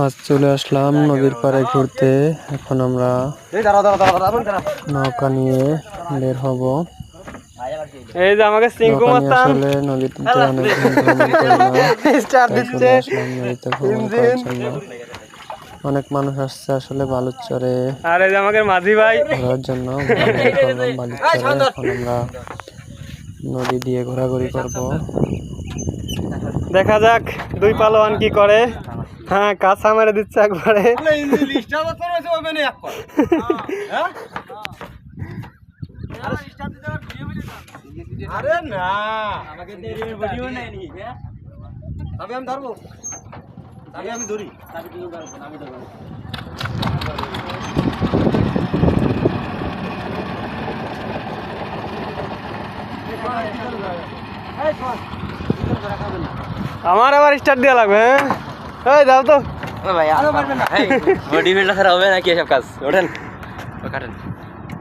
আজ চলে আসলাম নদীর পাড়ে ঘুরতে। এখন আমরা নৌকা নিয়ে বের হব। এই যে আমাকে সিংকু মাস্তান আসলে নদীতে অনেকদিন ভ্রমণ করি না, তাই চলে আসলাম নদীতে ভ্রমণ করার জন্য। অনেক মানুষ আসছে আসলে বালুচরে আর এই যে আমাকে মাঝি ভাই ঘোরার জন্য। ঘোরাঘুরি করলাম বালুচরে। এখন আমরা নদী দিয়ে ঘোরাঘুরি করব। দেখা যাক দুই পালোয়ান কি করে। হ্যাঁ, কাঁচা মেরে দিচ্ছে একবারে। আরে না আমাকে ভিডিও নেয়নি তবে আমি ধরবো তবে আমি ধরি তবে কি করব আমি ধরবো আমার আবার স্টার্ট দেওয়া লাগবে। হ্যাঁ, এই যাও তো ভাই আর পারবেন না। বডি বিল্ডার হবে নাকি এসব কাজ ওঠেন কাটেন।